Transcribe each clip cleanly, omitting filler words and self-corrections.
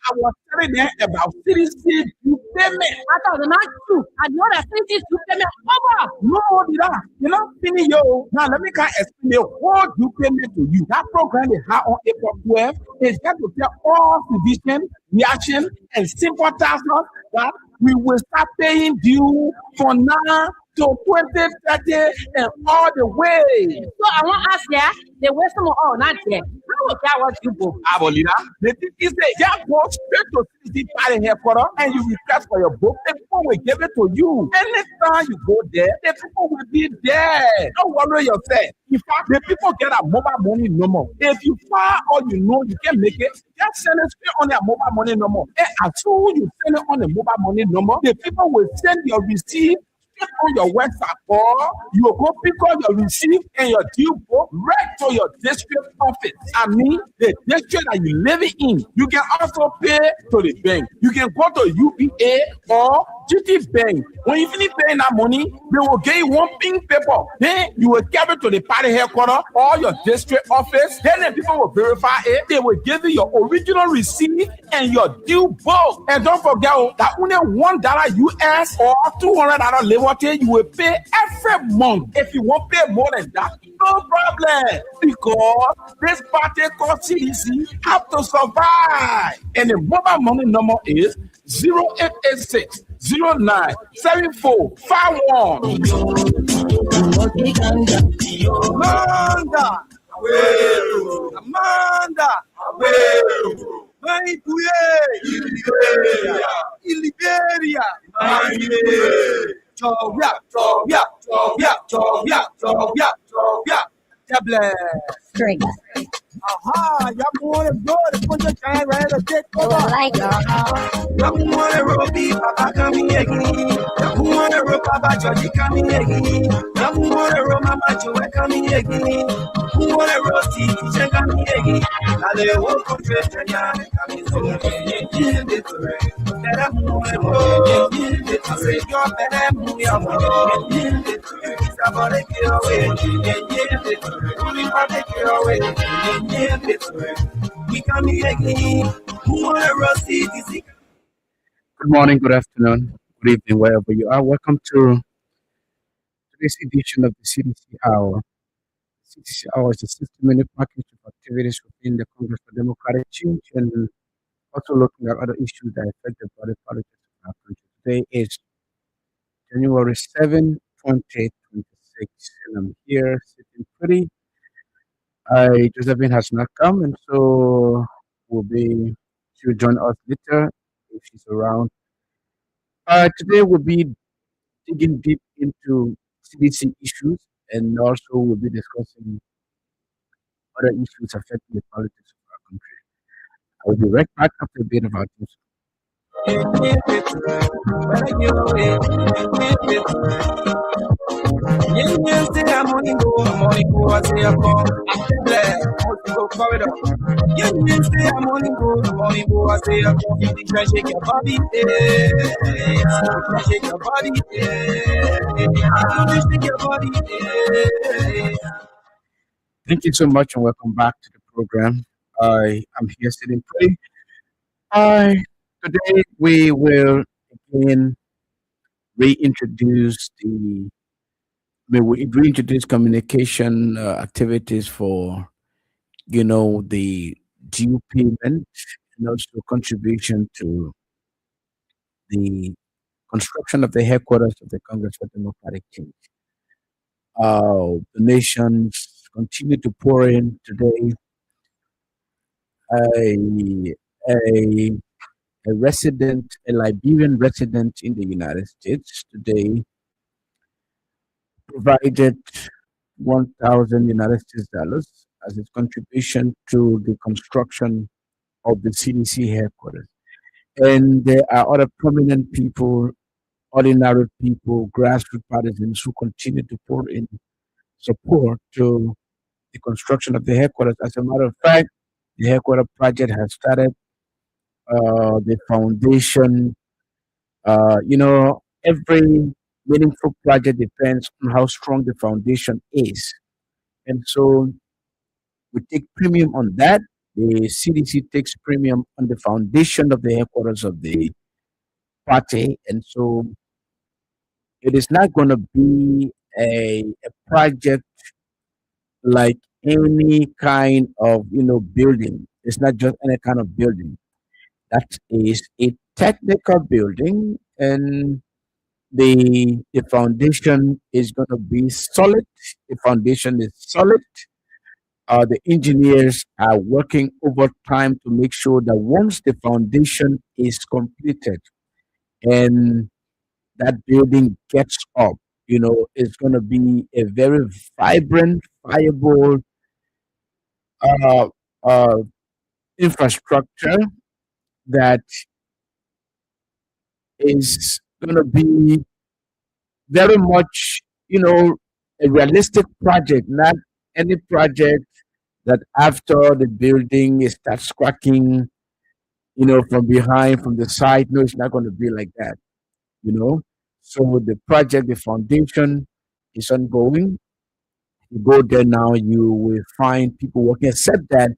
I was telling them about CDC payment. I thought not true. I know that since this you payment over. No, did I? Fini yo. Now let me kind of explain the whole due payment to you. That program they have on April 12th is just to tell all physician, reaction, and sympathizers that we will start paying due for now to 2030 and all the way. So I want to ask ya, the way some all not there. How will that what you book? Abolina, the thing is that just go straight to CDC party headquarters and you request for your book. The people will give it to you. Anytime you go there, the people will be there. Don't worry yourself. In fact, the people get a mobile money number. If you file all you know, you can make it. Just send it straight on their mobile money number. And as soon as you send it on the mobile money number, the people will send your receipt on your website, or you will go pick up your receipt and your due book right to your district office. I mean, the district that you live in. You can also pay to the bank. You can go to UPA or GT Bank. When you finish paying that money, they will give you one pink paper. Then you will carry it to the party headquarters or your district office. Then the people will verify it. They will give you your original receipt and your due book. And don't forget that only $1 US or $200 labor you will pay every month. If you won't pay more than that, no problem. Because this party called CDC have to survive. And the mobile money number is 0886 097451. Amanda, Amanda, Liberia, Drink. Aha, y'all want to go to put your time right to take over. Like Y'all want to Robbie, Papa coming again. Y'all want to Rob Papa Georgie coming again. Y'all want to Rob Mama Joe coming again. Who want to Rob Teacher coming again. I let one country coming so again. That I'm going to go. I say, you're better, move your phone. It's about to get away. Only about to get away. We come here again. Good morning, good afternoon, good evening, wherever you are. Welcome to today's edition of the CDC Hour. CDC Hour is a 60-minute package of activities within the Congress for Democratic Change and also looking at other issues that affect the body politics of our country. Today is January 7, 2026, and I'm here sitting pretty. Josephine has not come, and so she'll join us later if she's around. Today we'll be digging deep into CDC issues, and also we'll be discussing other issues affecting the politics of our country. I will be right back after a bit of our news. Thank you so much and welcome back to the program. I am here sitting pretty. Today we will again reintroduce communication activities for the due payment and also contribution to the construction of the headquarters of the Congress for Democratic Change. Donations continue to pour in today. A Liberian resident in the United States today provided 1,000 United States dollars as its contribution to the construction of the CDC headquarters. And there are other prominent people, ordinary people, grassroots partisans who continue to pour in support to the construction of the headquarters. As a matter of fact, the headquarters project has started. The foundation, every meaningful project depends on how strong the foundation is. And so we take premium on that The CDC takes premium on the foundation of the headquarters of the party, and so it is not going to be a project like any kind of building. It's not just any kind of building. That is a technical building, and the foundation is going to be solid. The foundation is solid. The engineers are working overtime to make sure that once the foundation is completed and that building gets up, it's going to be a very vibrant, viable uh, uh, infrastructure that is going to be very much, a realistic project, not any project that after the building it starts cracking, from behind, from the side. No, it's not going to be like that, you know. So the project, the foundation is ongoing. You go there now, you will find people working, except that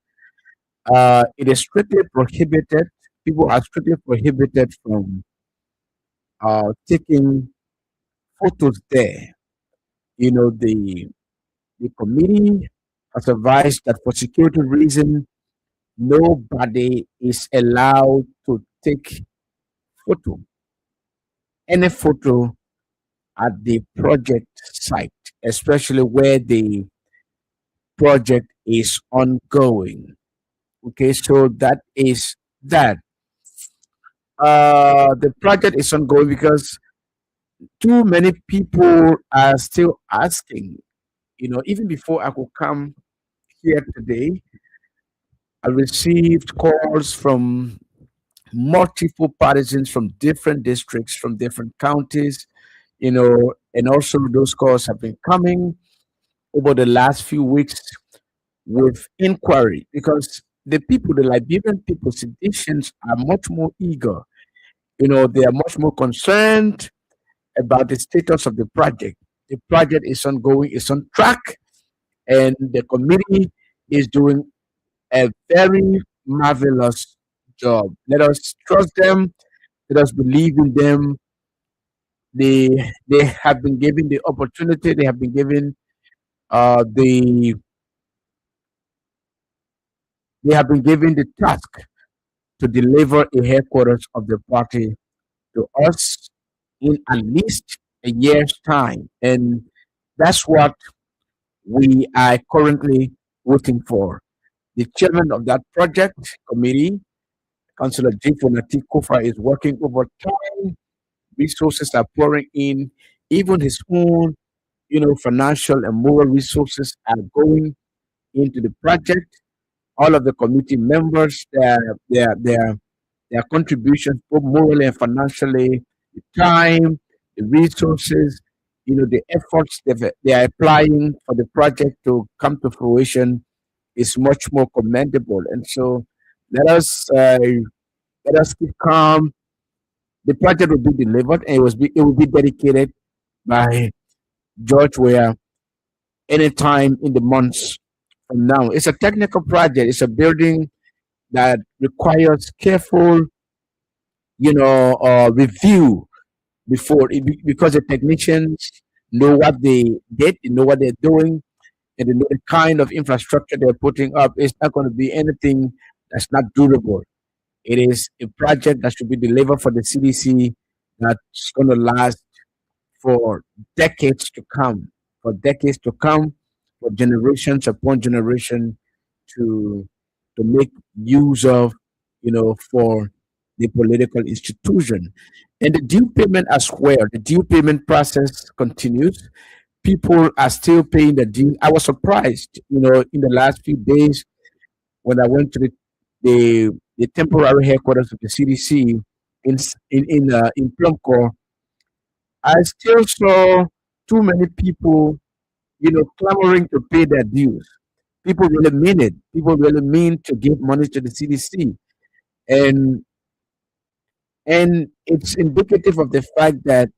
it is strictly prohibited. People are strictly prohibited from taking photos there. The committee has advised that for security reasons, nobody is allowed to take photo, any photo at the project site, especially where the project is ongoing. Okay, so that is that. The project is ongoing because too many people are still asking. Even before I could come here today, I received calls from multiple partisans from different districts, from different counties, and also those calls have been coming over the last few weeks with inquiry because the people, the Liberian people, citizens are much more eager. They are much more concerned about the status of the project. The project is ongoing, it's on track, and the committee is doing a very marvelous job. Let us trust them. Let us believe in them. They have been given the opportunity. They have been given the they have been given the task to deliver a headquarters of the party to us in at least a year's time, and that's what we are currently waiting for. The chairman of that project committee, Councillor J. Fonati Kofa, is working overtime. Resources are pouring in. Even his own, financial and moral resources are going into the project. All of the committee members, their contributions, both morally and financially, the time, the resources, the efforts they are applying for the project to come to fruition is much more commendable. And so let us uh, let us keep calm. The project will be delivered, and it will be dedicated by George Weah anytime in the months from now. It's a technical project. It's a building that requires careful, review before because the technicians know what they know what they're doing, and they know the kind of infrastructure they're putting up. It's not going to be anything that's not durable. It is a project that should be delivered for the CDC that's going to last for decades to come, for decades to come, for generations upon generation to make use of, for the political institution. And the due payment as well. The due payment process continues. People are still paying the due. I was surprised, in the last few days when I went to the temporary headquarters of the CDC in Plumco. I still saw too many people, clamoring to pay their dues. People really mean it. People really mean to give money to the CDC, and it's indicative of the fact that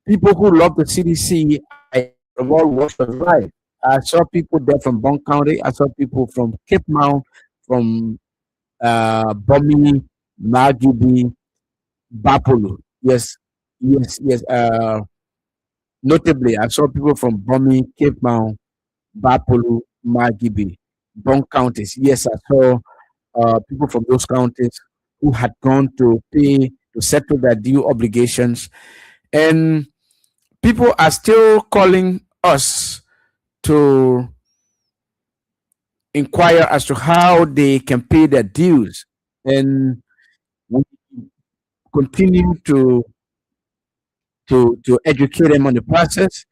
people who love the CDC are from all walks of life. I saw people there from Bon County. I saw people from Cape Mount. from Bomi, Magibi, Bapulu. Yes, yes. Notably, I saw people from Bomi, Cape Mount, Bapulu, Magibi, Bon counties. Yes, I saw people from those counties who had gone to pay to settle their due obligations, and people are still calling us to inquire as to how they can pay their dues, and we continue to educate them on the process,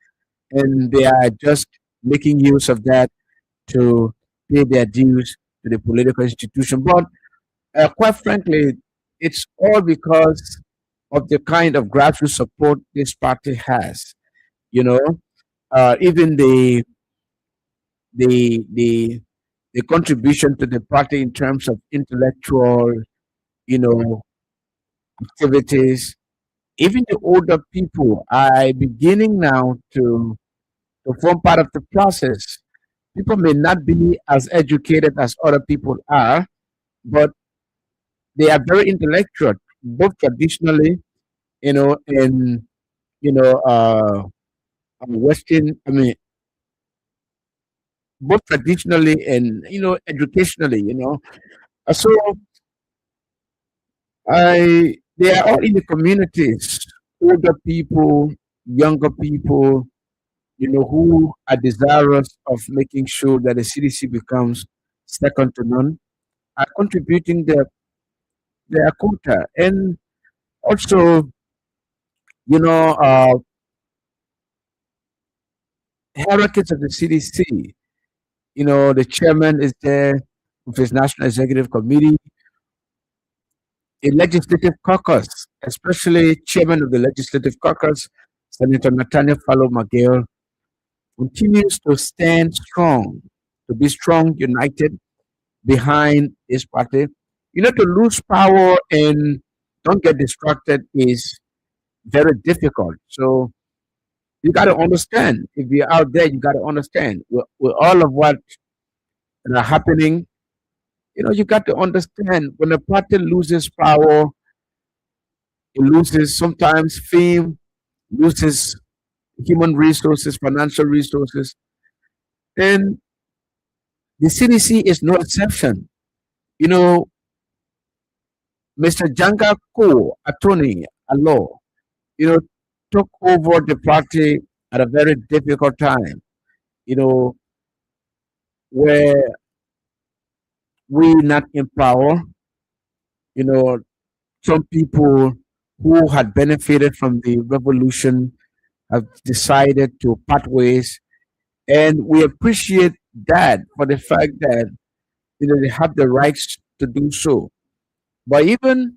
and they are just making use of that to pay their dues to the political institution. But quite frankly, it's all because of the kind of grassroots support this party has. You know, even the the the contribution to the party in terms of intellectual, you know, activities. Even the older people are beginning now to form part of the process. People may not be as educated as other people are, but they are very intellectual, both traditionally, and you know, Western. I mean, both traditionally and educationally. So they are all in the communities, older people, younger people, who are desirous of making sure that the CDC becomes second to none, are contributing their quota. And also, you know, uh, hierarchies of the CDC, the chairman is there of his National Executive Committee, a legislative caucus, especially chairman of the legislative caucus, Senator Nathaniel Fallow McGill, continues to stand strong, to be strong, united behind his party. To lose power and don't get distracted is very difficult. So you got to understand. If you're out there, you got to understand with all of what are happening. You got to understand when a party loses power, it loses sometimes fame, loses human resources, financial resources, and the CDC is no exception. You know, Mr. Janga Ko, attorney at law, you know, took over the party at a very difficult time, you know, where we not in power, you know, some people who had benefited from the revolution have decided to part ways. And we appreciate that for the fact that, they have the rights to do so. But even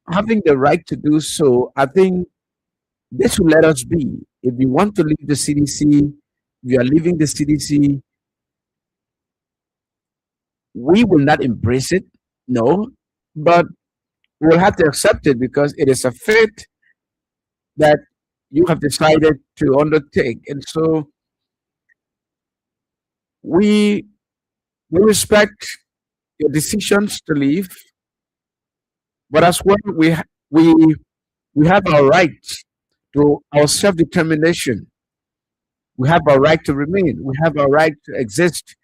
having the right to do so, I think this will let us be. If you want to leave the CDC, if you are leaving the CDC, we will not embrace it, no, but we'll have to accept it because it is a fate that you have decided to undertake. And so we we respect your decisions to leave, but as well we have our right to our self determination. We have our right to remain. We have our right to exist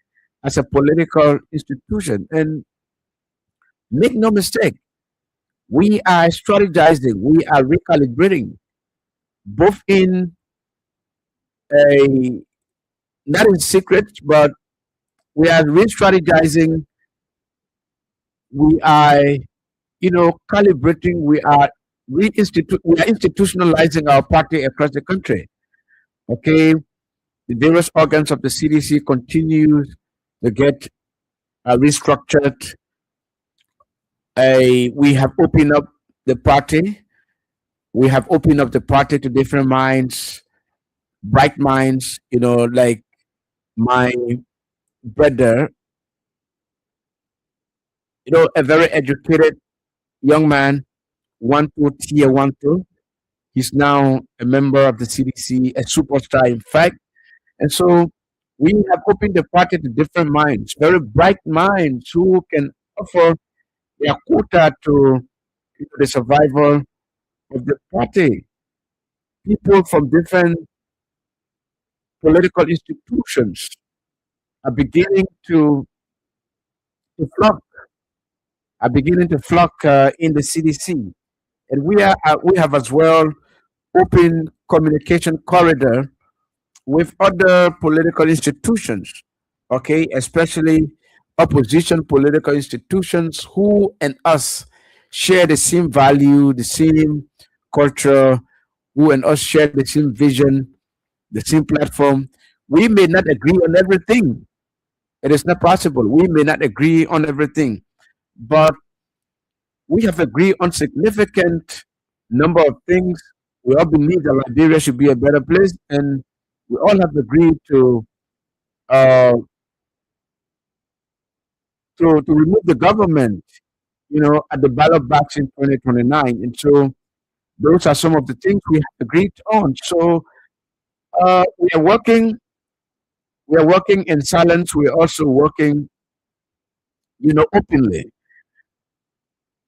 as a political institution. And make no mistake, we are strategizing, we are recalibrating, both in a not in secret, but we are re-strategizing. We are, calibrating. We are institutionalizing our party across the country. Okay, the various organs of the CDC continue to get restructured. We have opened up the party. We have opened up the party to different minds, bright minds. Like my brother, a very educated young man, one two tier one two. He's now a member of the CDC, a superstar, in fact. And so We have opened the party to different minds, very bright minds who can offer their quota to the survival of the party. People from different political institutions are beginning to flock, in the CDC, and we have as well open communication corridor with other political institutions, okay, especially opposition political institutions who and us share the same value, the same culture, who and us share the same vision, the same platform. We may not agree on everything. It is not possible. We may not agree on everything, but we have agreed on significant number of things. We all believe that Liberia should be a better place, and we all have agreed uh, to remove the government, at the ballot box in 2029. And so those are some of the things we have agreed on. So uh, we are working. We are working in silence. We are also working, openly.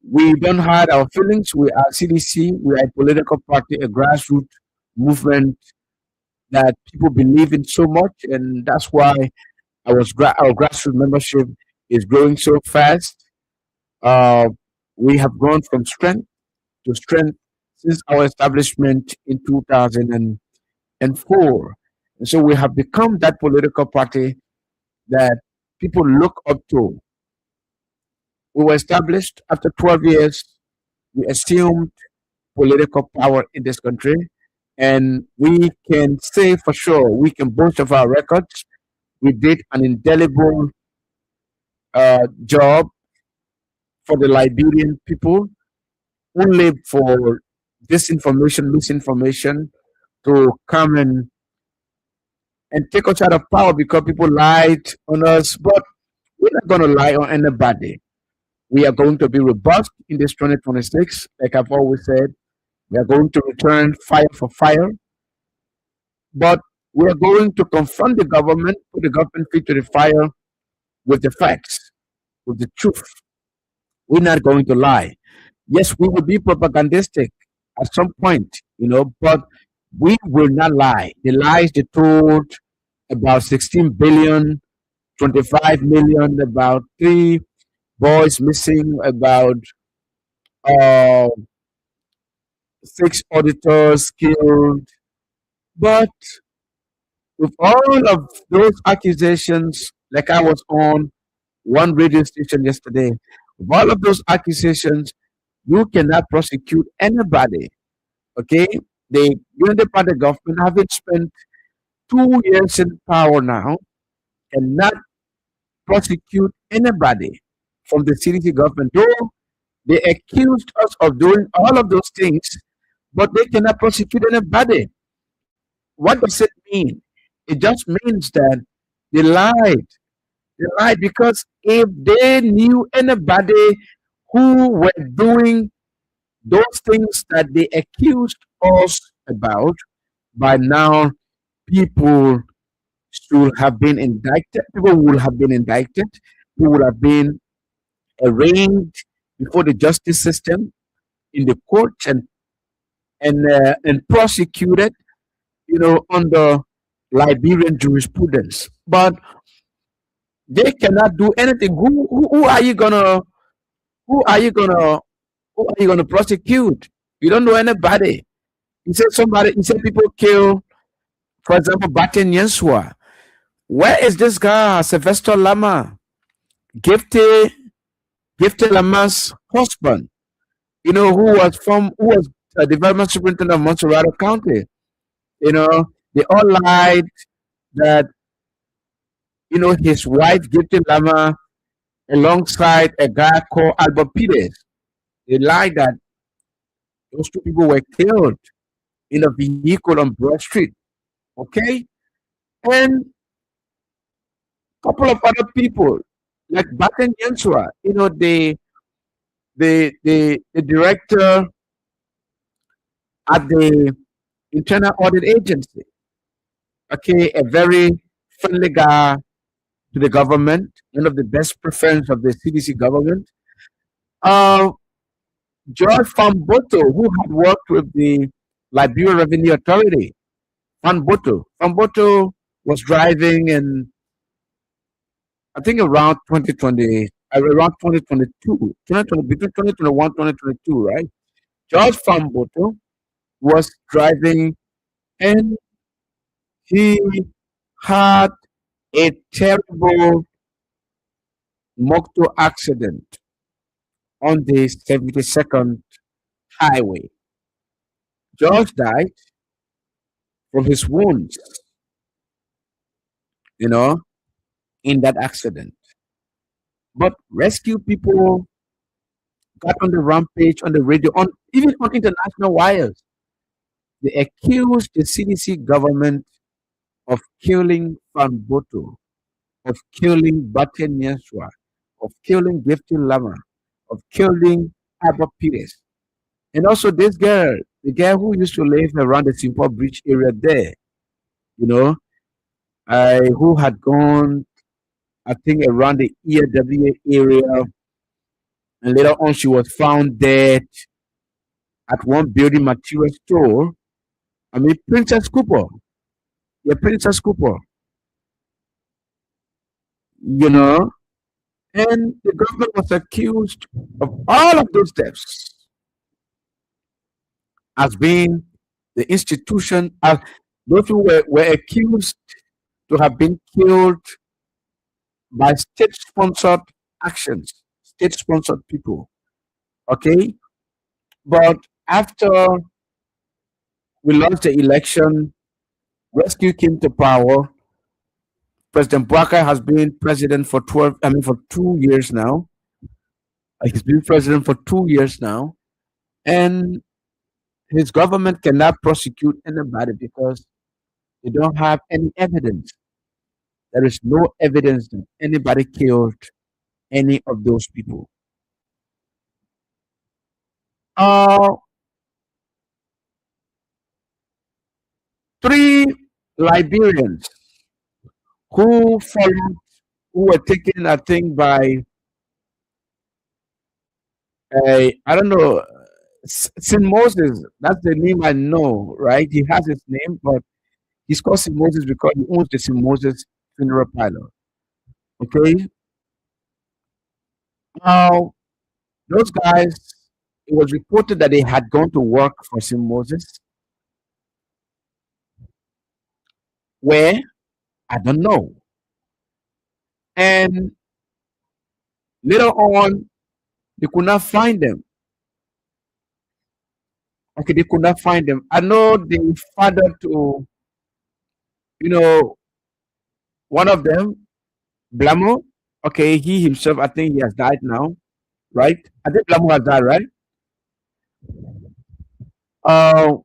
We don't hide our feelings. We are CDC. We are a political party, a grassroots movement that people believe in so much, and that's why our grassroots membership is growing so fast. Uh, we have gone from strength to strength since our establishment in 2004. And so we have become that political party that people look up to. We were established after 12 years. We assumed political power in this country. And we can say for sure, we can boast of our records. We did an indelible job for the Liberian people, only for disinformation, misinformation to come and take us out of power because people lied on us. But we're not going to lie on anybody. We are going to be robust in this 2026. Like I've always said, we are going to return fire for fire, but we are going to confront the government, put the government feet to the fire with the facts, with the truth. We're not going to lie. Yes, we will be propagandistic at some point, but we will not lie. The lies they told about 16 billion, 25 million, about three boys missing, about uh, six auditors killed. But with all of those accusations, like I was on one radio station yesterday, with all of those accusations, you cannot prosecute anybody. Okay? The Unity Party government, having spent 2 years in power now, cannot prosecute anybody from the CDC government. Though they accused us of doing all of those things, but they cannot prosecute anybody. What does it mean? It just means that they lied. They lied because if they knew anybody who were doing those things that they accused us about, by now people should have been indicted. People would have been indicted. People would have been arraigned before the justice system in the courts and prosecuted, under Liberian jurisprudence. But they cannot do anything. Who are you gonna who are you gonna who are you gonna prosecute? You don't know anybody. He said people kill, for example, Batin Yensua. Where is this guy, Sylvester Lama? Gifty Lama's husband, who was a development superintendent of Montserrat County. They all lied that, his wife, Gifty Lama, alongside a guy called Albert Pires. They lied that those two people were killed in a vehicle on Broad Street. Okay? And a couple of other people, like Batten Yensua, the director at the Internal Audit Agency. Okay, a very friendly guy to the government, one of the best preference of the CDC government. Uh, George Famboto, who had worked with the Liberia Revenue Authority. Famboto was driving in, I think, around 2020, around 2022, 2020, between 2021 2022, right? George Famboto was driving and he had a terrible motor accident on the 72nd highway. George died from his wounds, you know, in that accident. But rescue people got on the rampage on the radio, on even on international wires. They accused the CDC government of killing Famboto, of killing Bate Nyaswa, of killing Gifty Lama, of killing Abba Pires. And also this girl, the girl who used to live around the Simple Bridge area there, you know, who had gone, I think, around the EAW area, and later on she was found dead at one building material store. I mean, Princess Cooper, yeah, Princess Cooper, you know, and the government was accused of all of those deaths as being the institution, as those who were accused to have been killed by state sponsored actions, state sponsored people. Okay. But after we lost the election, rescue came to power. President Bwaka has been president for 12, I mean, for 2 years now. He's been president for 2 years now. And his government cannot prosecute anybody because they don't have any evidence. There is no evidence that anybody killed any of those people. Uh, Three Liberians who followed, who were taken, I think, by I don't know, Saint Moses. That's the name I know, right? He has his name, but he's called Saint Moses because he owns the Saint Moses funeral parlor. Okay, now those guys, it was reported that they had gone to work for Saint Moses. Where? I don't know. And later on, they could not find them. Okay, they could not find them. I know the father to, you know, one of them, Blamo. Okay, he himself, I think he has died now, right? I think Blamo has died, right? Uh,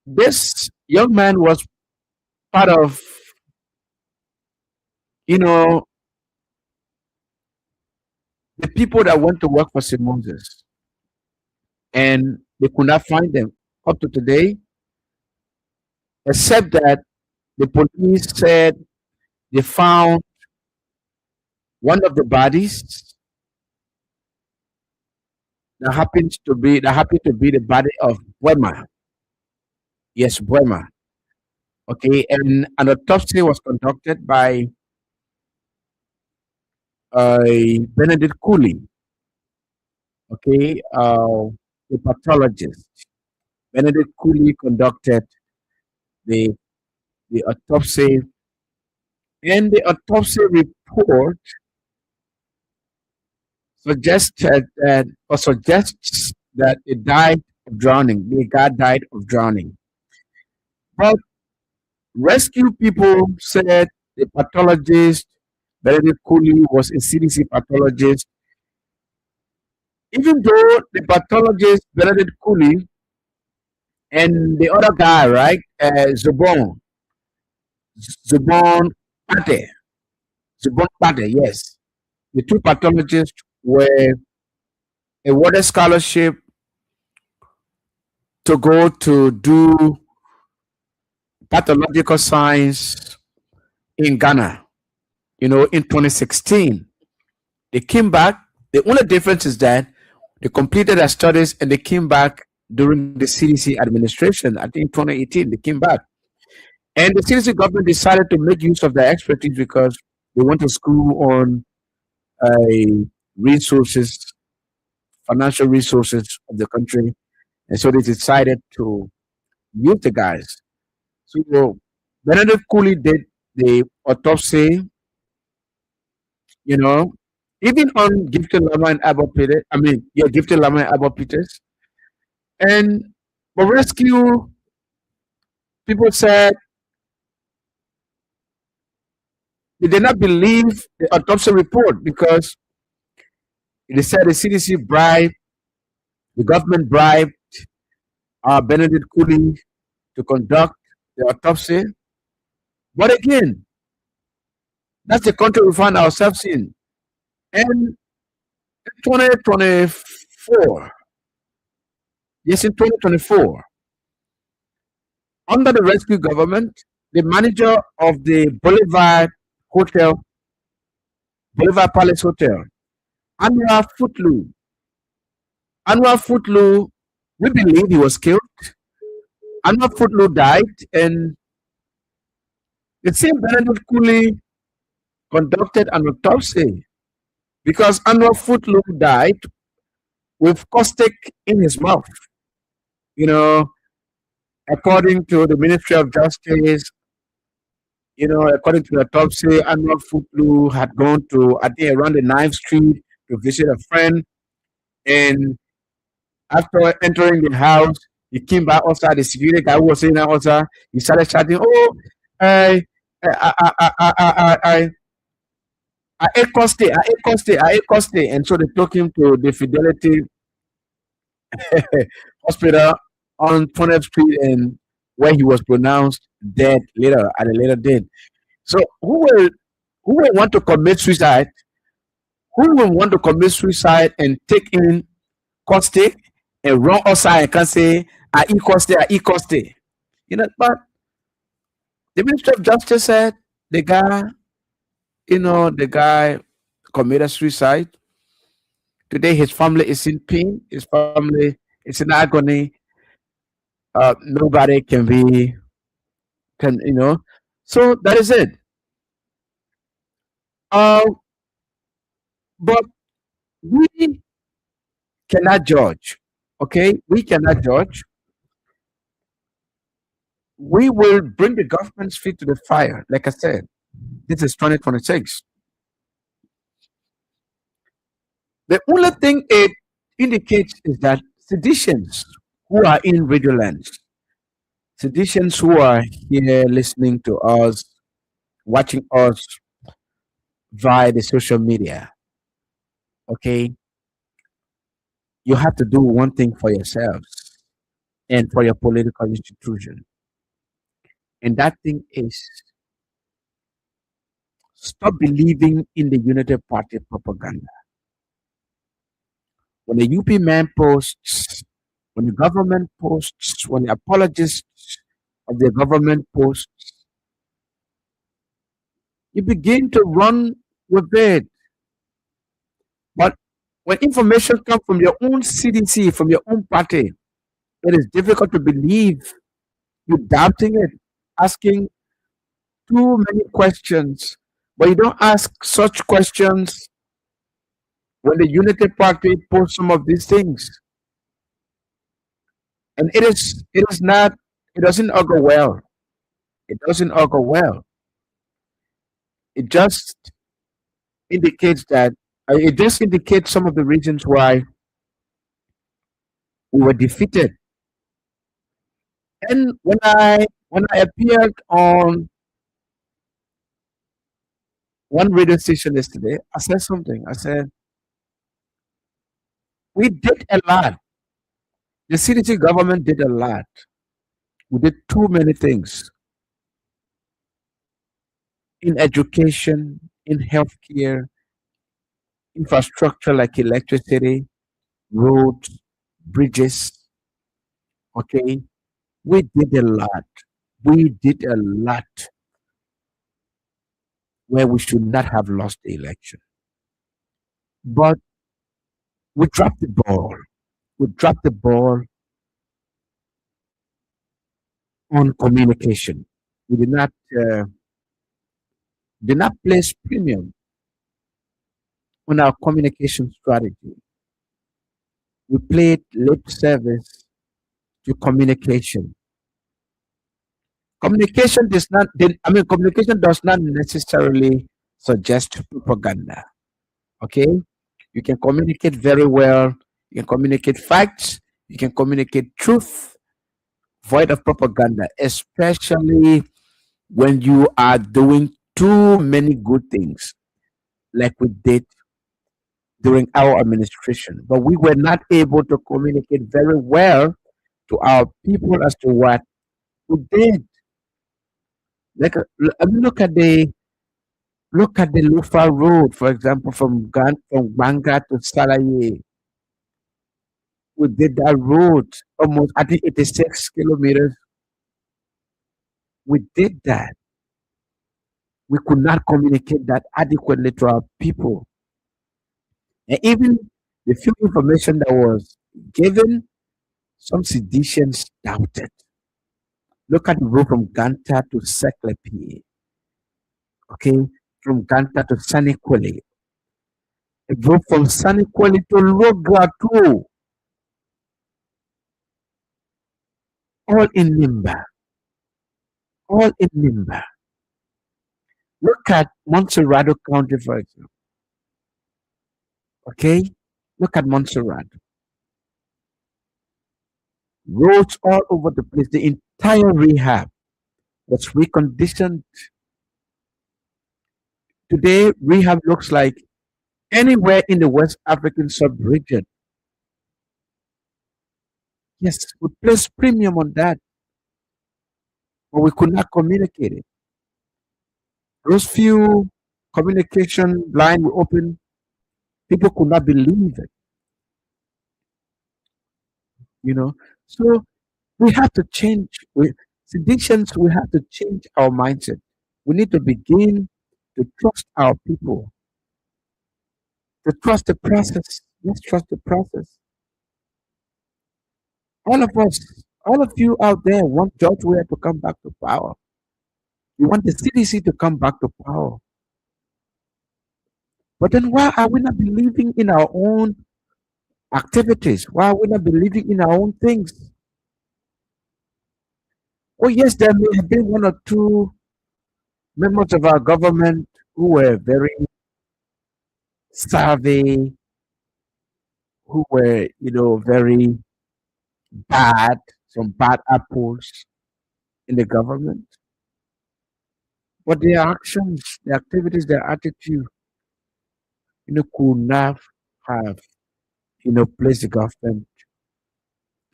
this young man was part of, you know, the people that went to work for St. Moses, and they could not find them up to today, except that the police said they found one of the bodies that happened to be the body of Buema. Yes, Buema. Okay, and an autopsy was conducted by Benedict Cooley. Okay, the pathologist. Benedict Cooley conducted the the autopsy, and the autopsy report suggests that it died of drowning. The guy died of drowning. But rescue people said the pathologist, Benedict Cooley, was a CDC pathologist. Even though the pathologist, Benedict Cooley, and the other guy, right, Zubon Pate, Zubon Pate, yes, the two pathologists were awarded scholarship to go to do pathological science in Ghana. In 2016, they came back. The only difference is that they completed their studies and they came back during the CDC administration. I think 2018 they came back, and the CDC government decided to make use of their expertise because they want to school on resources, financial resources of the country, and so they decided to use the guys. So Benedict Cooley did the autopsy, you know, even on Gifted Lama and Abba Peters. I mean, yeah, Gifted Lama and Abba Peters. And for rescue, people said they did not believe the autopsy report because they said the CDC bribed, the government bribed Benedict Cooley to conduct the autopsy. But again, that's the country we find ourselves in. And in 2024, yes, in 2024, under the rescue government, the manager of the Hotel, Boulevard Palace Hotel, Anwar Footlow, Anwar Footlow, we believe he was killed. Anwar Footlow died, and the same Benedict Cooley conducted an autopsy because Anwar Footlow died with caustic in his mouth. You know, according to the Ministry of Justice, according to the autopsy, Anwar Footlow had gone to, I think, around the 9th Street to visit a friend. And after entering the house, he came back outside. The security guy who was sitting outside, he started shouting, "Oh, I ate coste, I ate coste, I ate coste." And so they took him to the Fidelity Hospital on 20th Street, and where he was pronounced dead later at a later date. So who will want to commit suicide? Who will want to commit suicide and take in caustic and run outside and can say, "I eat coste, I eat coste"? But the Ministry of Justice said the guy committed suicide. Today, his family is in pain. His family is in agony. Nobody can. So that is it. Uh, but we cannot judge. Okay, we cannot judge. We will bring the government's feet to the fire. Like I said, this is 2026. The only thing it indicates is that seditionists who are in radio lands, seditionists who are here listening to us, watching us via the social media, okay, you have to do one thing for yourselves and for your political institution. And that thing is stop believing in the United Party propaganda. When the UP man posts, when the government posts, when the apologists of the government posts, you begin to run with it. But when information comes from your own CDC, from your own party, it is difficult to believe. You're doubting it, asking too many questions. But you don't ask such questions when the United Party posts some of these things. And it is not, it doesn't augur well. It doesn't augur well. It just indicates that it just indicates some of the reasons why we were defeated. And when I appeared on one radio station yesterday, I said something. I said, we did a lot. The CDC government did a lot. We did too many things in education, in healthcare, infrastructure like electricity, roads, bridges. Okay, we did a lot, we did a lot where we should not have lost the election. But we dropped the ball. We dropped the ball on communication. We did not place premium on our communication strategy. We played lip service to communication. Communication does not necessarily suggest propaganda. Okay? You can communicate very well. You can communicate facts. You can communicate truth, void of propaganda, especially when you are doing too many good things, like we did during our administration. But we were not able to communicate very well to our people as to what we did. Look at the Lufa Road, for example, from Banga to Salaye. We did that road almost, I think, 86 kilometers. We did that. We could not communicate that adequately to our people. And even the few information that was given, some seditious doubted. Look at the road from Ganta to Seklepi, okay? From Ganta to Sanikweli. A road from Sanikweli to Logratu, all in Nimba. All in Nimba. Look at Montserrado County, for example. Okay? Look at Montserrat. Roads all over the place. The entire rehab was reconditioned. Today, rehab looks like anywhere in the West African sub-region. Yes, we place premium on that, but we could not communicate it. Those few communication line we opened, people could not believe it, you know. So we have to change. Seditions, we have to change our mindset. We need to begin to trust our people, to trust the process. Let's trust the process. All of us, all of you out there want George Weah to come back to power. You want the CDC to come back to power. But then why are we not believing in our own activities? Why are we not believing in our own things? Oh, yes, there may have been one or two members of our government who were very savvy, who were, very bad, some bad apples in the government. But their actions, their activities, their attitude, could not have, placed the government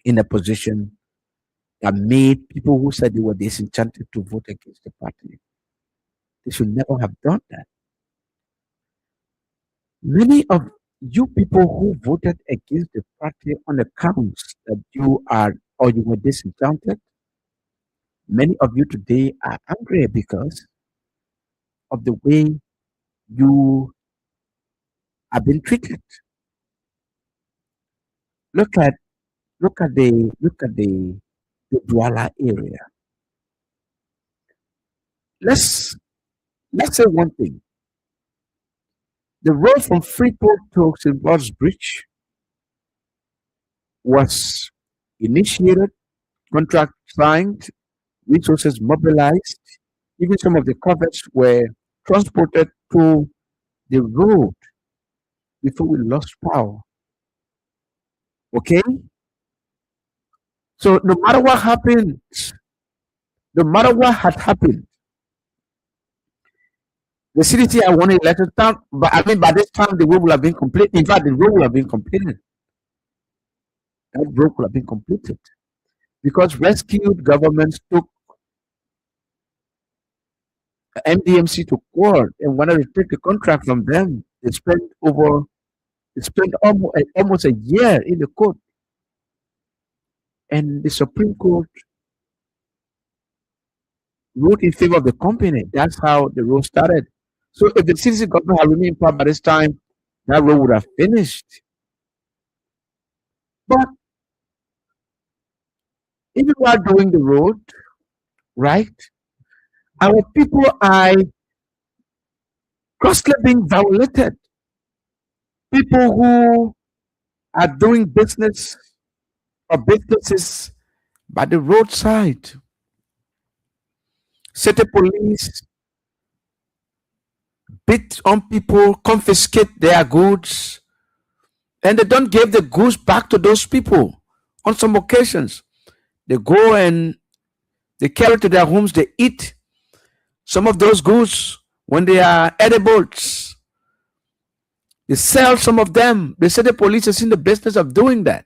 in a position that made people who said they were disenchanted to vote against the party. They should never have done that. Many of you people who voted against the party on account that you are or you were disenchanted, many of you today are angry because of the way you have been treated. Look at the Douala area. Let's say one thing. The road from Freeport to St. Paul's Bridge was initiated, contract signed, resources mobilized. Even some of the covers were transported to the road before we lost power. Okay? So no matter what happened, no matter what had happened, the CDC had won election time, but I mean by this time the road will have been complete. In fact, the road will have been completed. That road will have been completed. Because rescued governments took MDMC to court and wanted to take the contract from them. They spent almost a year in the court. And the Supreme Court ruled in favor of the company. That's how the road started. So if the CDC government had remained in power by this time, that road would have finished. But even while doing the road, right, our people are grossly being violated. People who are doing business or businesses by the roadside, city police beat on people, confiscate their goods, and they don't give the goods back to those people. On some occasions, they go and they carry to their homes, they eat some of those goods when they are edibles. They sell some of them. They say the police is in the business of doing that.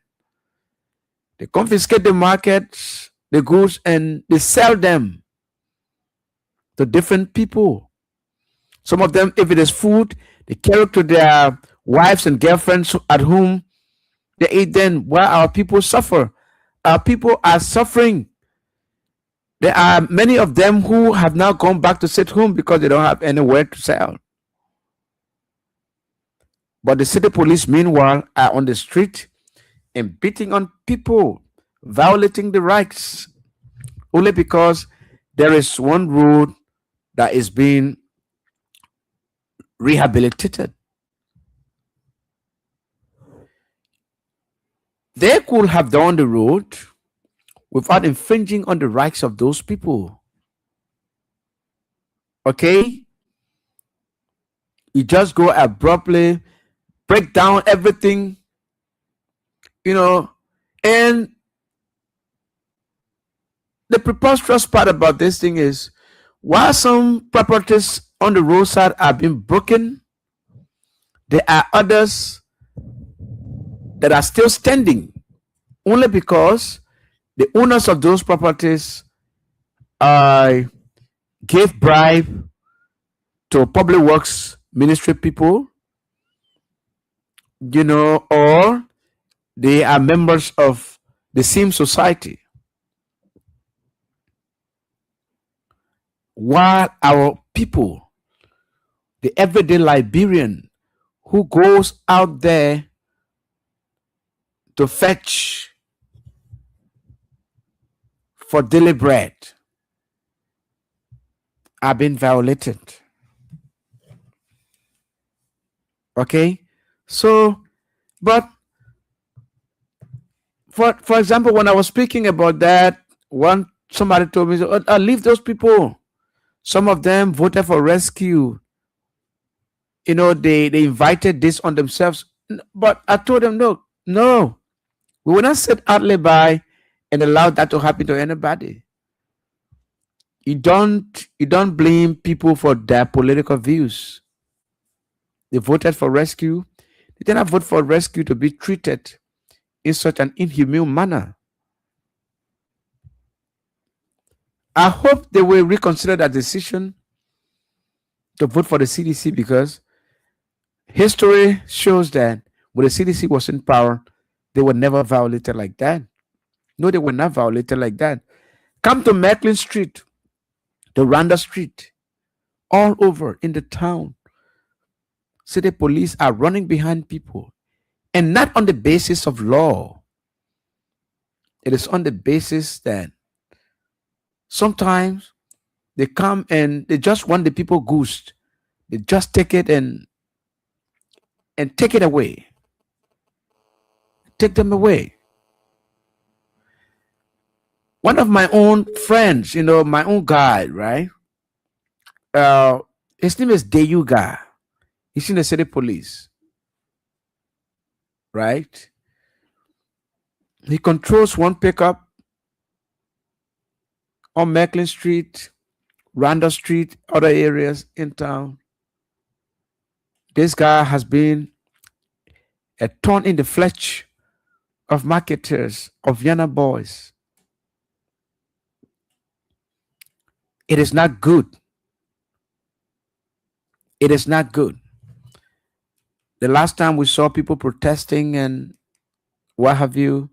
They confiscate the markets, the goods, and they sell them to different people. Some of them, if it is food, they carry to their wives and girlfriends at whom they eat them while our people suffer. Our people are suffering. There are many of them who have now gone back to sit home because they don't have anywhere to sell. But the city police, meanwhile, are on the street and beating on people, violating the rights, only because there is one road that is being rehabilitated. They could have done the road without infringing on the rights of those people. Okay? You just go abruptly, break down everything, you know, and the preposterous part about this thing is while some properties on the roadside are being broken, there are others that are still standing only because the owners of those properties gave bribe to public works ministry people, or they are members of the same society. While our people, the everyday Liberian who goes out there to fetch for daily bread, are being violated. Okay? So, but for example, when I was speaking about that, somebody told me, "Oh, leave those people. Some of them voted for rescue. They invited this on themselves." But I told them, no, we will not sit idly by and allow that to happen to anybody. You don't blame people for their political views. They voted for rescue. They did not vote for rescue to be treated in such an inhumane manner. I hope they will reconsider that decision to vote for the CDC, because history shows that when the CDC was in power, they were never violated like that. No, they were not violated like that. Come to Macklin Street, to Randa Street, all over in the town. City police are running behind people, and not on the basis of law. It is on the basis that sometimes they come and they just want the people goosed. They just take it and take it away. Take them away. One of my own friends, my own guy, right? Uh, his name is Deyuga. He's in the city police, right? He controls one pickup on Macklin Street, Randall Street, other areas in town. This guy has been a thorn in the flesh of marketers, of Yana boys. It is not good. It is not good. The last time we saw people protesting and what have you,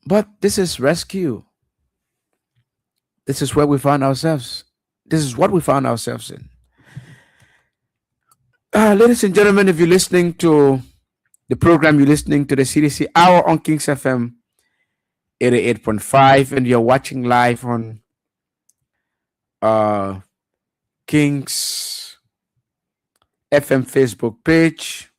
but this is rescue. This is where we found ourselves. This is what we found ourselves in. Ladies and gentlemen, if you're listening to the program, you're listening to the CDC Hour on Kings FM 88.5, and you're watching live on uh, Kings FM Facebook page.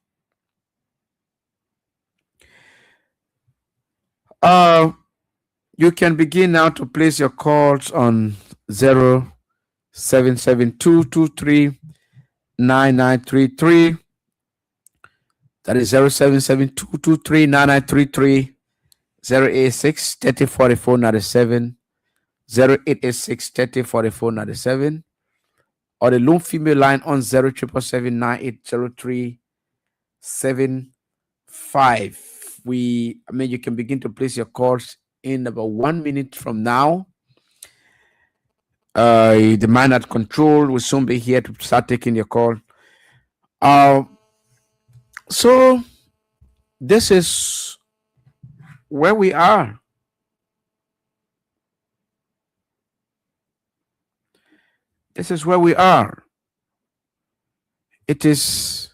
You can begin now to place your calls on 0772239933. That is 0772239933. 086 3044 97, 0886 3044 97, or the lone female line on 0777980375. You can begin to place your calls in about 1 minute from now. The man at control will soon be here to start taking your call. So this is where we are. This is where we are. It is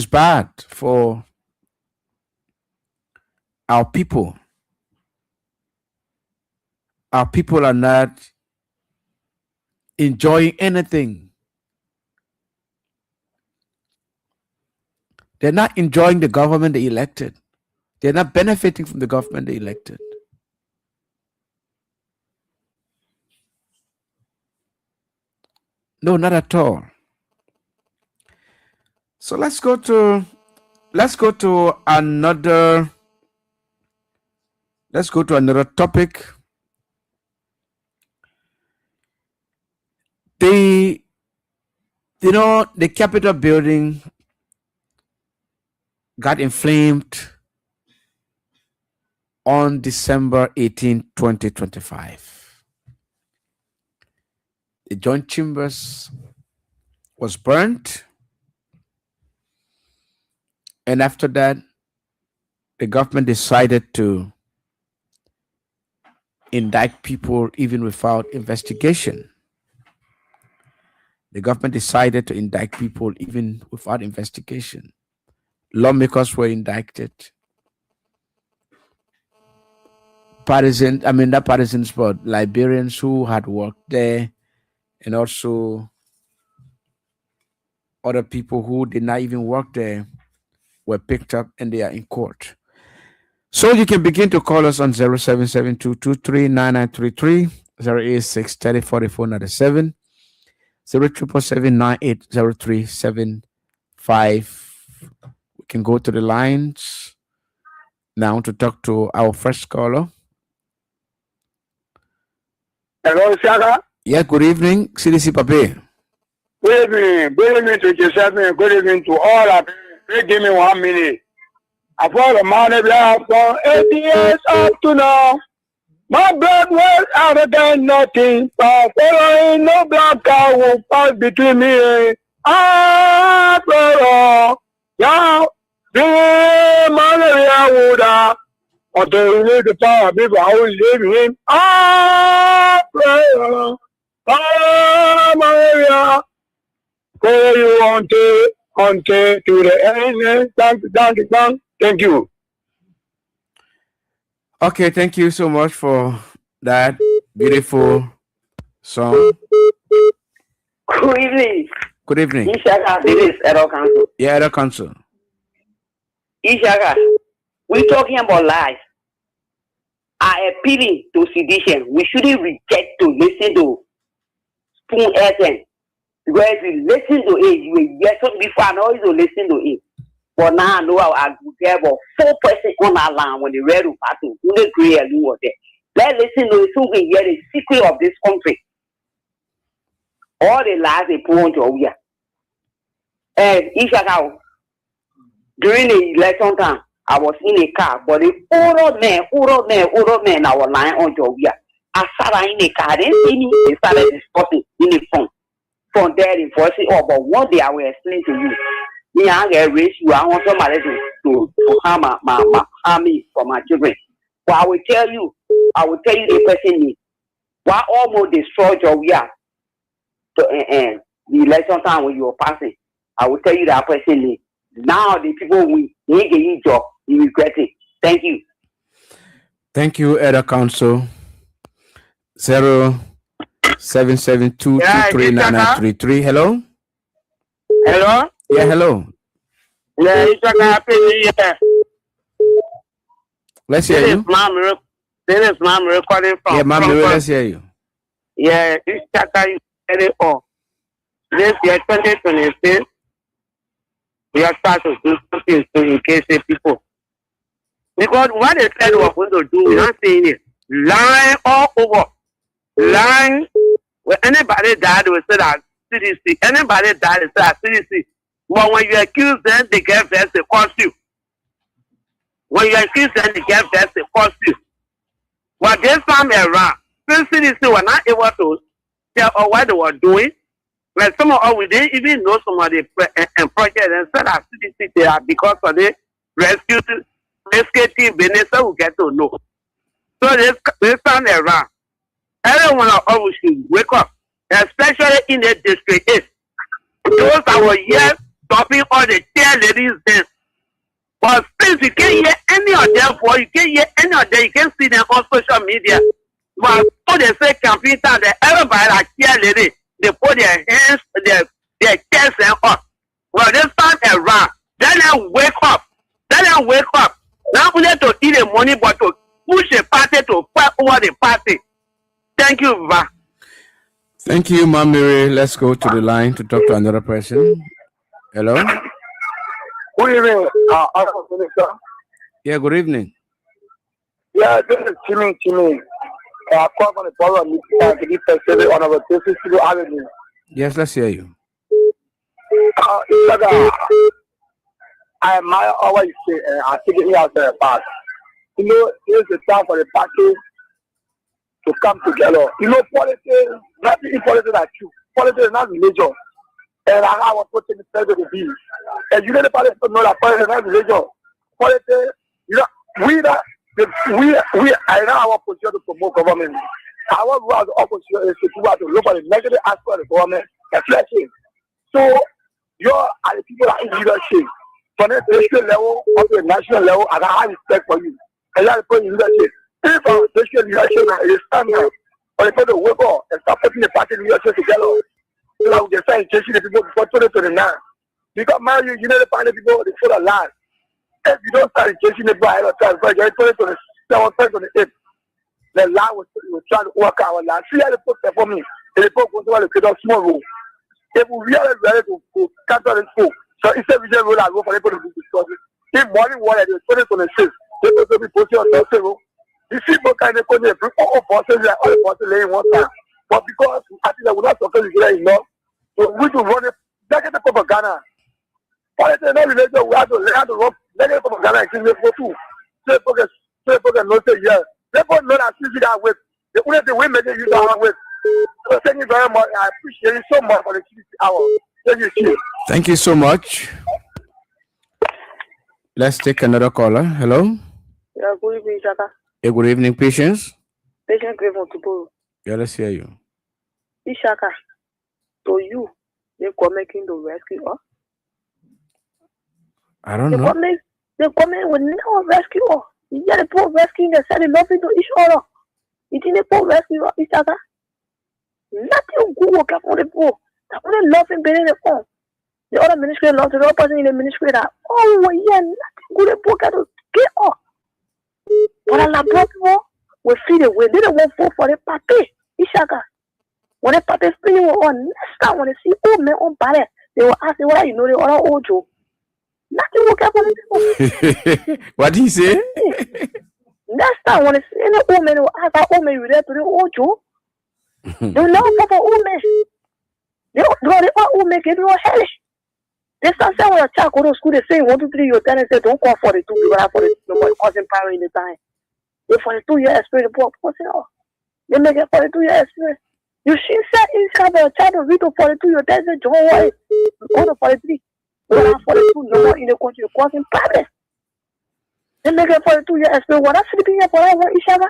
bad for our people. Our people are not enjoying anything. They're not enjoying the government they elected. They're not benefiting from the government they elected. No, not at all. So let's go to another topic. The Capitol building got inflamed on December 18, 2025. The joint chambers was burnt, and after that, the government decided to indict people even without investigation. The government decided to indict people even without investigation. Lawmakers were indicted. Not partisans, but Liberians who had worked there, and also other people who did not even work there were picked up and they are in court. So you can begin to call us on 0772239933, 086 3044 97, 0777980375. We can go to the lines now to talk to our first caller. Hello, Shaka. Yeah, good evening, CDC Pape. Good evening to yourself, good evening to all of you. Please give me 1 minute. I've got a man from 80 years up to now. My blood was out than nothing, but following no black cow will pass between me. Brother, yeah, the malaria would until we need the power, people I will live him. Brother, malaria, for you until to the end. Thank you. Okay, thank you so much for that beautiful song. Good evening. Good evening. Ishaka, this is Edo Council. Yeah, Edo Council. Ishaka, we're talking about life. I appealing to sedition. We shouldn't reject to listen to Spoon FM. Because if you listen to it, you will get something before I know you listen to it. But now I know I get about 4 persons on that line when they read to battle. Who they agree and do what they. Let's listen to it so we can hear the secret of this country. All the lies they put on your ear. And Ishaka, during the election time, I was in a car, but the older man, I was lying on your ear. I sat in a car, they didn't see me, they started discussing in the phone. From there, they voice it, but one day I will explain to you. Me, I get raised you. I want somebody to harm me for my children. But I will tell you the person name. Why almost destroy your we are the election time when you were passing. I will tell you that personally. Now the people we need a job, you regret it. Thank you. Thank you, Elder Council. 0772239933. Hello? Hello? Yeah, hello. Yeah, it's a happy new year. Let's hear you. This is Mom recording from. Yeah, Mom, let's hear you. Yeah, this chapter is very old. This year, 2026, we are starting to do something to engage the people. Because what they said we're going to do, we're not saying it. Lying all over. Lying. When anybody died, we say that CDC. Anybody died, they say that CDC. But when you accuse them, they get vexed, they cost you. When you accuse them, they get vexed, they cost you. But this time around, since CDC were not able to tell us what they were doing, like some of us, we didn't even know some of the projects and said that CDC they are because of the rescue team business, so we get to know. So this time around, everyone of us should wake up, especially in the district 8. Those that were here stopping all the chair ladies dance. But since you can't hear any of them, you can't hear any of them, you can't see them on social media. But when they say campaign time, everybody that chair lady, they put their hands, their chest and up. Well, this time around, let them wake up. Let them wake up. Not only to eat the money, but to push the party to fight over the party. Thank you, Va. Thank you, Mom Mary. Let's go to the line to talk to another person. Hello? Good evening, Honorable Minister. Yeah, good evening. Yeah, this is Chimmy. I call on the power of me to give the Honorable Cdc Hour January. Yes, let's hear you. I admire how you say, I think it out there past. You know, here's the time for the party to come together. You know, politics, nothing in politics are true. Politics is not religion. And I was putting the president to be. And you know the politics know that politics is not religion. Politics, you know, we are now our position to promote government. Our role as opposition is to look at the negative aspect of the government and flesh it. So, you are the people that are in leadership. From the national level up to the national level, and I have respect for you. And that's the leadership. If our national leadership is standing for the people to wake up and start putting the party leadership together, so that we can start changing the people before 2029. Because man, you know the party people, they full of lies. If you don't start changing the people ahead of time, because you're 2027, 2028, the lie was trying to work our life. See how the folks performing, and the folks want to create a small rule. If we really ready to cancel this folk, so instead we just roll out for people to be discussing. If morning water is 2026, they will be posted on Thursday. You see, what kind of thing they bring all bosses like all the bosses laying one time. But because I think that we're not successful enough, so we should run it. Negative propaganda. Politics is not religion. We have to run negative propaganda and kill people too. So people can not say yes. People know that see that way. The only thing we make it use that way. So thank you very much. I appreciate it so much for the Cdc Hour. Thank you, Chief. Thank you so much. Let's take another caller. Hello? Yeah, good evening, Shaka. Yeah, good evening, Patience. Patient Grave on tomorrow. Yeah, let's hear you. Ishaka, to you, they come making the rescue, huh? I don't know. The government will never rescue us. You get the poor rescuing and selling nothing to each other. You think the poor rescue us, Ishaka? Nothing good will come for the poor. The only nothing better than the The other ministry lost the other person in the ministry that, oh, yeah, nothing good the poor can get us. But a lot of people will see the way. They don't want vote for the party. Ishaka. When the party spinning on next time, when they see old men on body, they will ask, what you know, the other old Joe. Nothing will happen to people. What did he say? Next time, when they see any old man, they will ask, old man, you there to the old Joe? They will never vote for old men. They all old men get no hellish. They start saying when a child go to school, they say 1, 2, 3, your tenant say don't call 42 people have 42 no more causing power in the time. They 42 years experience, the poor say, oh, they make it 42 years experience. You should say inside a child to read to 42, your tenant say don't worry, go to 43. They have 42 no more in the country causing problems. They make it 42 years experience. What else sleeping here for that one, Ishaba?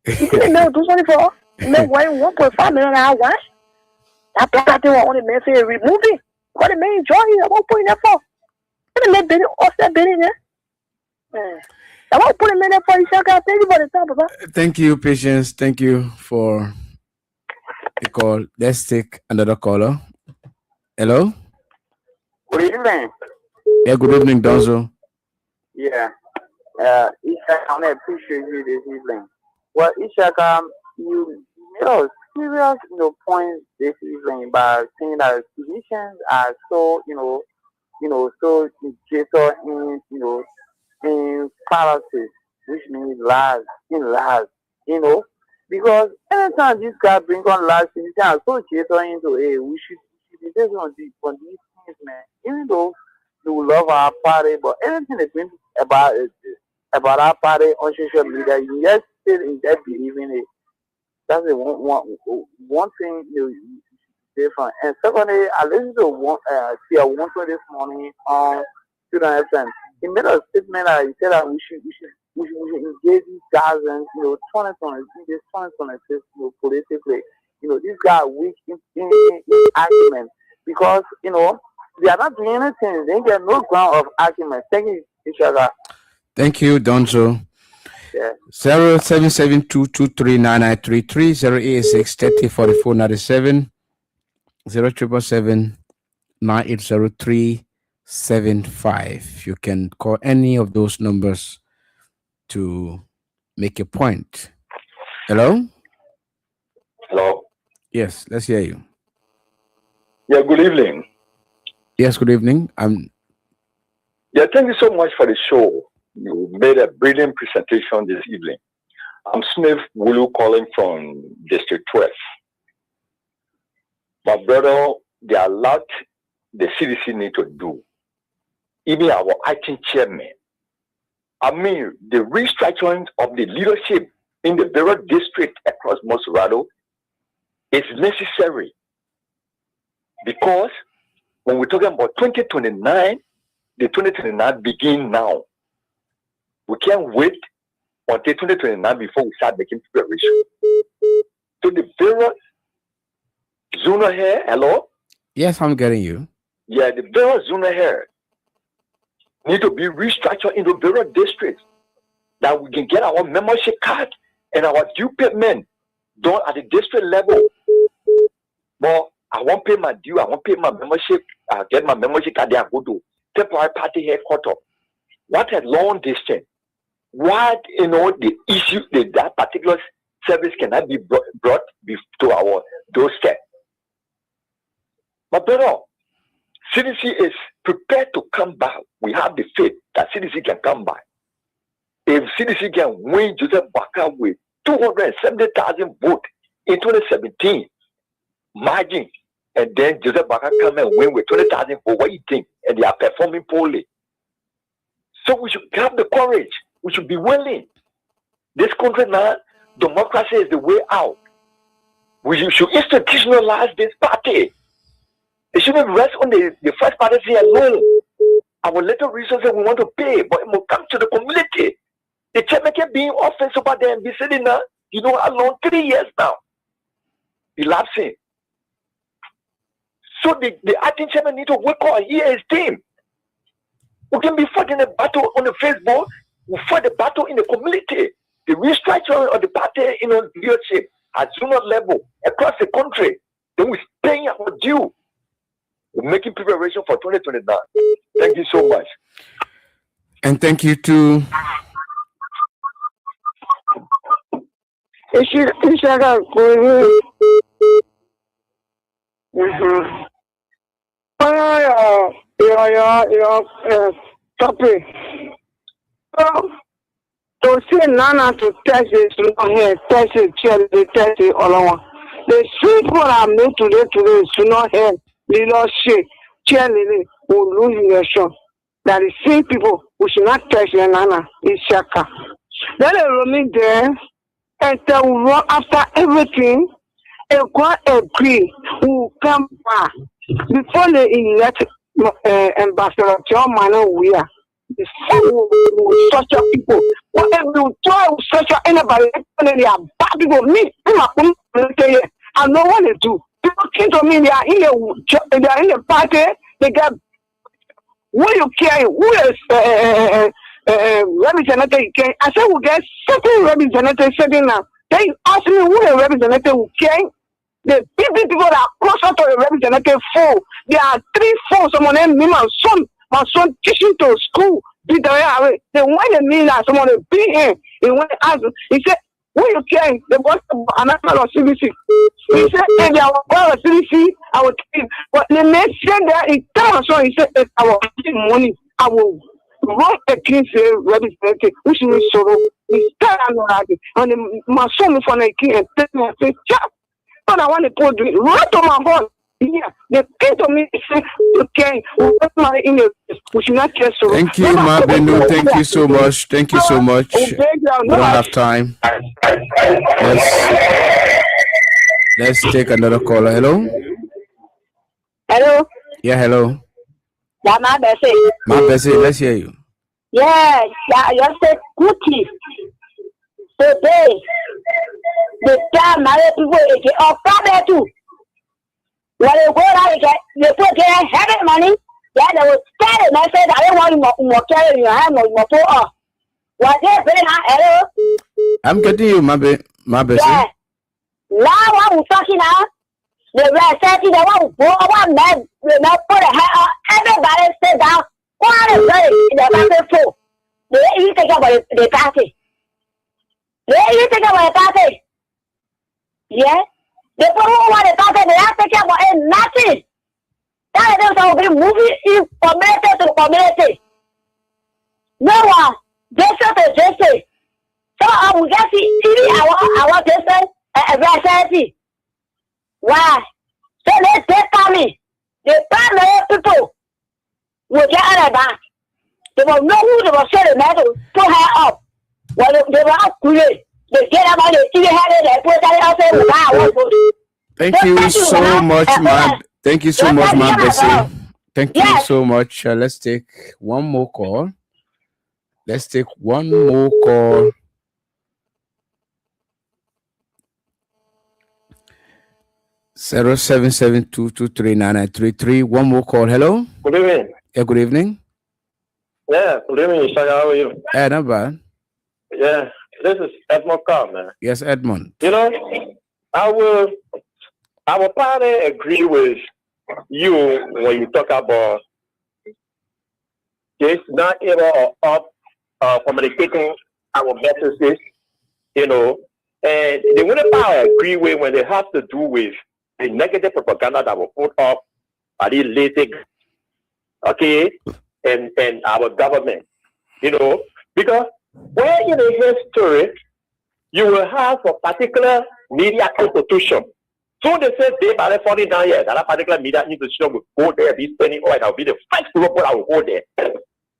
You didn't know do something for us? No, 1.5 million I watch. That thing on the man say remove it. What the man enjoy it? I won't put in that for. And the man been offset been in there. I won't put him in there for you. Thank you for the time, Papa. Thank you, Patience. Thank you for the call. Let's take another caller. Hello? Good evening. Yeah, good evening, Donzo. Yeah. Ishaka, I appreciate you this evening. Well, Ishaka, you made a serious, point this evening by saying that physicians are so, so interested in fallacies, which means lies, because anytime this guy brings on lies, physicians are so interested into, hey, we should be based on these things, man. Even though we love our party, but anything they bring about our party on social media, you just still in that believing it. That's the one thing you different. And secondly, I listened to Tia Wonso this morning on Student FM. He made a statement that he said that we should engage these guys in 2026 politically. These guys weak in argument because they are not doing anything. They get no ground of argument. Thank you, each other. Thank you, Donzo. Yeah. 0772239933 086 304497 077980375. You can call any of those numbers to make a point. Hello? Hello. Yes, let's hear you. Yeah, good evening. Yes, good evening. Yeah, thank you so much for the show. You made a brilliant presentation this evening. I'm Smith Wulu calling from District 12. My brother, there are a lot the CDC need to do. Even our acting chairman. I mean, the restructuring of the leadership in the various districts across Monserrado is necessary. Because when we're talking about 2029, the 2029 begin now. We can't wait until 2029 before we start making preparation. So the various zonal here, hello? Yes, I'm getting you. Yeah, the various zonal here need to be restructured into various districts that we can get our membership card and our due payment done at the district level. But I won't pay my due, I won't pay my membership, I get my membership card, I go to temporary party headquarters. What a long distance. What, the issue, that particular service cannot be brought to our doorstep. But brother, CDC is prepared to come back. We have the faith that CDC can come back. If CDC can win Joseph Baka with 270,000 votes in 2017, margin, and then Joseph Baka come and win with 20,000 votes, what do you think? And they are performing poorly. So we should have the courage. We should be willing. This country now, democracy is the way out. We should institutionalize this party. It shouldn't rest on the first party alone. Our little resources we want to pay, but it will come to the community. The chairman can be in office over there and be sitting now, how long? 3 years now. Elapsing. So the acting chairman need to work on here his team. We can be fighting a battle on the Facebook. We fight the battle in the community. The restructuring of the party, leadership at zonal level across the country. Then we're paying our due. We're making preparation for 2029. Thank you so much. And thank you too. Topic. To say Nana to test it, test it, test it, all I want. The simple I made today is not here. Little shit, cheerleading will lose election. That is same people who should not test the Nana is Shaka. Then they roaming there and they will run after everything and go agree who will come back before they elect Ambassador John Manuel Weir. The such people. Whatever you try to search anybody, they are bad people. Me, I know what they do. People came to me, they are in the party, they get who you care, who is representative you care. I said we get certain representatives sitting now. Then you ask me who the representative who care. The people that are closer to the representative four, there are 3, 4, someone named me, my son teaching to school. Then when they mean that someone will be here, he went to ask, he said, who you care? They want another CDC. He said, if they are going to CDC, I will kill. But the next day, he told us, he said, if I will give money, I will run against the representative, which means sorrow. He said, I'm not happy. And my son for the king and tell me, I said, chap. But I want to put it right to my heart. Yeah, they came to me and said, okay, we put money in the we should not care so. Thank you, Mabenu. Thank you so much. Thank you so much. We don't have time. Let's take another caller. Hello? Hello? Yeah, hello. Yeah, my Bessie. My Bessie, let's hear you. Yeah, you said cookie. Today, the time married people again, or probably too. When they go out, they put their heavy money. Yeah, they will tell them, I said, I don't want more carry in your hand or more poor. What they bring out, hello? I'm getting you, my Bessie. Yeah. Now I'm talking now. The rest said, they want one man, they not put a hat on. Everybody sit down. What is it? They're not full. They think about the party. You think about that? Yeah? The people who want to talk, they have to take about nothing. That is also be moving in community to community. No one, just to just. So I will just see our person, why? So let's take me. The primary people will get out of that. They will know who they will say the matter to her up. Well, they were out today. They get up on the TV head and put that outside the bar. Thank you so much, man. Thank you so much, man, Bessie. Thank you so much. Let's take one more call. 0772239933. One more call. Hello. Good evening. Yeah, good evening. Yeah, good evening, Shaka. How are you? Not bad. Yeah, this is Edmond Carr, man. Yes, Edmond. You know, I will probably agree with you when you talk about this not able of communicating our messages, you know, and the only part I agree with when they have to do with the negative propaganda that was put up by the latest, okay, and our government, you know, because where in the history you will have a particular media institution. So they say they by 49 years, that particular media institution will go there, be spending oil, that will be the first group that will go there.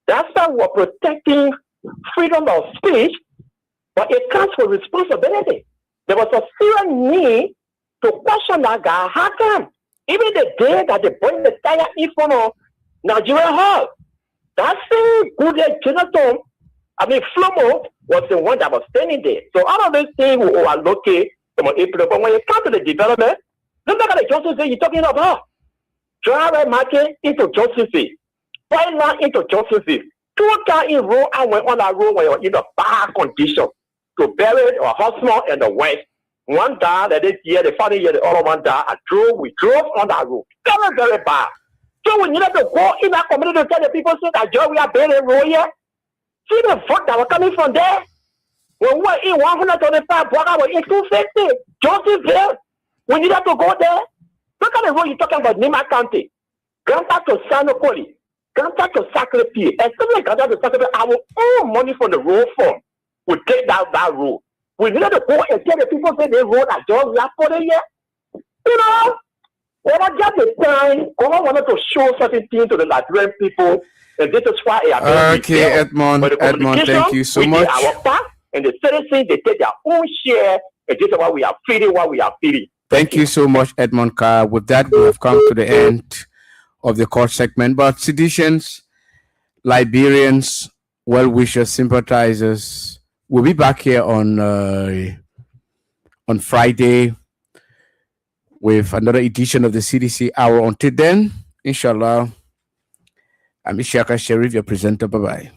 That's why we're protecting freedom of speech, but it comes with responsibility. There was a serious need to question that guy. How come? Even the day that they bring the tire in front of Nigeria Hall, that same good Jonathan, Flomo was the one that was standing there. So all of these things we overlook it from April. But when it comes to the development, look at the Johnson you're talking about. Drive market into Johnson, right now into Johnson. 2 cars in row and went on that road when you're in a bad condition. To bury a husband in the west. One died this year, the following year, the other one died. We drove on that road. Very, very bad. So we needed to go in that community to tell the people say that Joe, we are building road here. See the vote that was coming from there. When we were in 125, Boga was in 250. Josephville, we needed to go there. Look at the road you're talking about, Nima County. Granta to Sanopoli. Granta to Sacré-Pied. Especially Granta to Sacré-Pied, our own money from the road fund. We take that road. We needed to go and tell the people say they road at Joe, we are for the year. You know, when I got the time, God wanted to show certain things to the Nigerian people. And this is why okay, Edmond, thank you so much. Our part, and the citizens, they take their own share, and this is why we are feeding. Thank you so much, Edmond Carr. With that, we have come to the end of the court segment. But citizens, Liberians, well-wishers, sympathizers, we'll be back here on Friday with another edition of the CDC Hour. Until then, inshallah, I'm Ishaka Sharif, your presenter. Bye-bye.